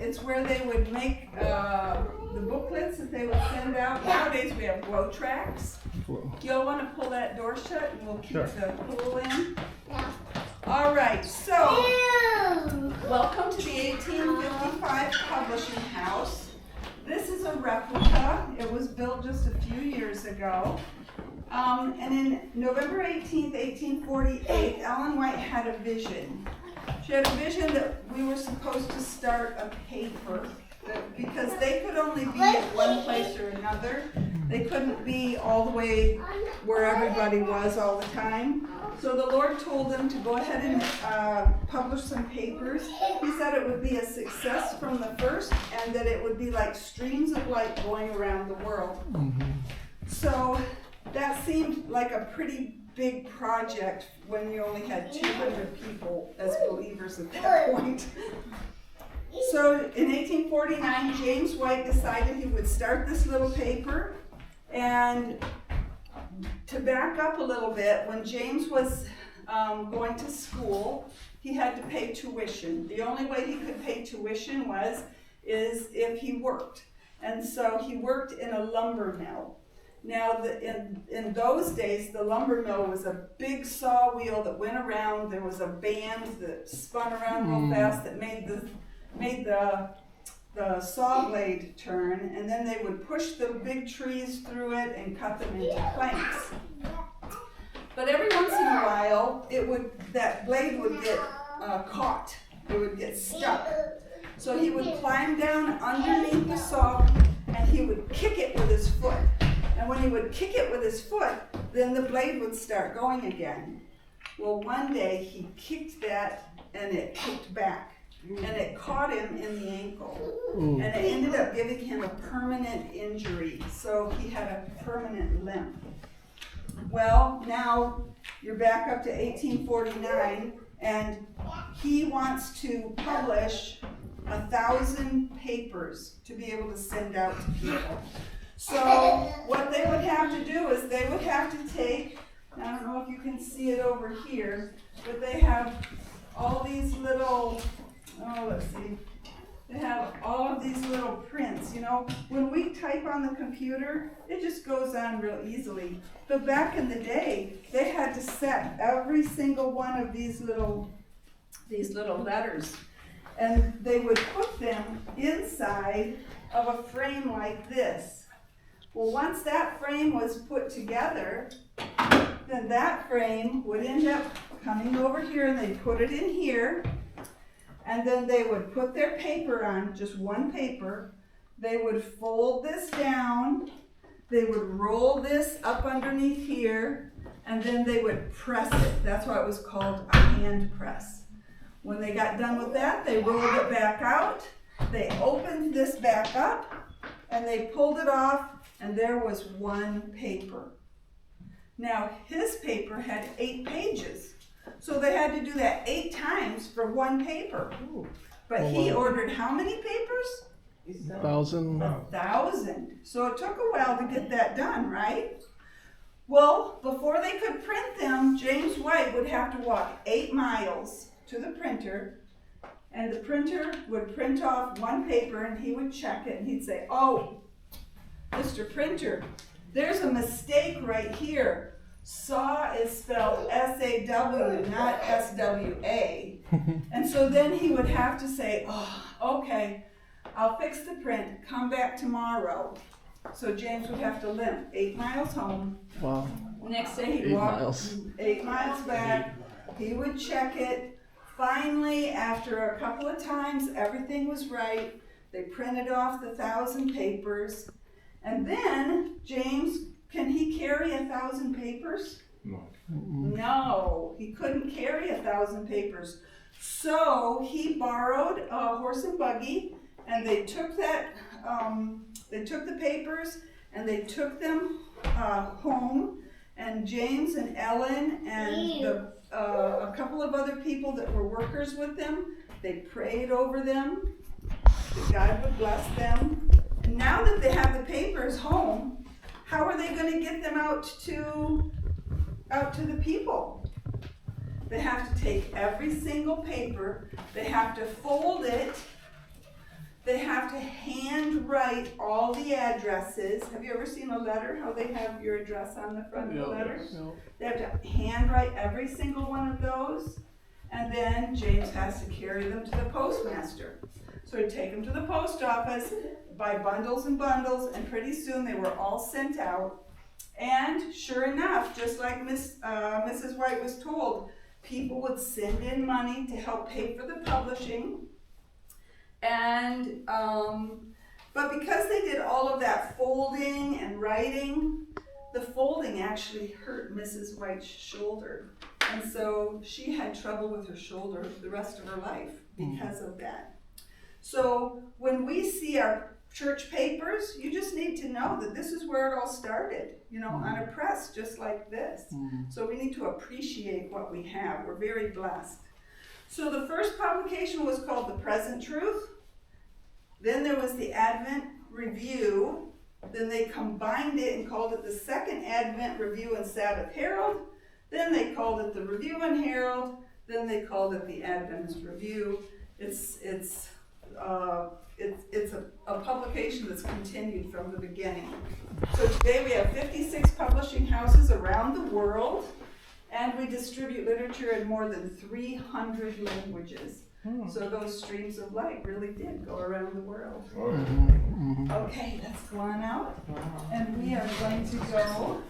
it's where they would make the booklets that they would send out. Nowadays we have glow tracks. You'll want to pull that door shut and we'll keep the pool in. All right, so welcome to the 1855 Publishing House. This is a replica. It was built just a few years ago. And in November 18th, 1848, Ellen White had a vision. She had a vision that we were supposed to start a paper because they could only be at one place or another. They couldn't be all the way where everybody was all the time. So the Lord told them to go ahead and publish some papers. He said it would be a success from the first and that it would be like streams of light going around the world. So that seemed like a pretty big project when you only had 200 people as believers at that point. So in 1849, James White decided he would start this little paper. And to back up a little bit, when James was going to school, he had to pay tuition. The only way he could pay tuition is if he worked. And so he worked in a lumber mill. Now, in those days, the lumber mill was a big saw wheel that went around. There was a band that spun around real fast that made the saw blade turn, and then they would push the big trees through it and cut them into planks. But every once in a while, that blade would get caught. It would get stuck. So he would climb down underneath the saw, and he would kick it with his foot. And when he would kick it with his foot, then the blade would start going again. Well, one day he kicked that and it kicked back. And it caught him in the ankle. And it ended up giving him a permanent injury. So he had a permanent limp. Well, now you're back up to 1849, and he wants to publish 1,000 papers to be able to send out to people. So what they would have to do is they would have to take, I don't know if you can see it over here, but they have all these little, let's see, they have all of these little prints. You know, when we type on the computer, it just goes on real easily. But back in the day, they had to set every single one of these little letters, and they would put them inside of a frame like this. Well, once that frame was put together, then that frame would end up coming over here, and they'd put it in here, and then they would put their paper on, just one paper. They would fold this down, they would roll this up underneath here, and then they would press it. That's why it was called a hand press. When they got done with that, they rolled it back out, they opened this back up, and they pulled it off, and there was one paper. Now, his paper had 8 pages. So they had to do that 8 times for one paper. But he ordered how many papers? 1,000. 1,000. So it took a while to get that done, right? Well, before they could print them, James White would have to walk 8 miles to the printer, and the printer would print off one paper, and he would check it, and he'd say, "Oh, Mr. Printer, there's a mistake right here. Saw is spelled S-A-W, not S-W-A. And so then he would have to say, "Oh, okay, I'll fix the print, come back tomorrow." So James would have to limp 8 miles home. Wow. Next day he'd 8 walk miles. 8 miles back. He would check it. Finally, after a couple of times, everything was right. They printed off the 1,000 papers. And then, James, can he carry 1,000 papers? No, he couldn't carry 1,000 papers. So he borrowed a horse and buggy, and they took the papers, and they took them home. And James and Ellen and a couple of other people that were workers with them, they prayed over them, that God would bless them. And now that they have the papers home, how are they going to get them out to the people? They have to take every single paper, they have to fold it, handwrite all the addresses. Have you ever seen a letter, how they have your address on the front of the letter? They have to handwrite every single one of those, and then James has to carry them to the postmaster. So he'd take them to the post office, by bundles and bundles, and pretty soon they were all sent out. And sure enough, just like Mrs. White was told, people would send in money to help pay for the publishing. And, but because they did all of that folding and writing, the folding actually hurt Mrs. White's shoulder. And so she had trouble with her shoulder the rest of her life because of that. So when we see our church papers, you just need to know that this is where it all started, you know, on a press just like this. So we need to appreciate what we have. We're very blessed. So the first publication was called The Present Truth. Then there was the Advent Review. Then they combined it and called it the Second Advent Review and Sabbath Herald. Then they called it the Review and Herald. Then they called it the Adventist Review. It's a publication that's continued from the beginning. So today we have 56 publishing houses around the world, and we distribute literature in more than 300 languages. So those streams of light really did go around the world. Okay, let's go on out. And we are going to go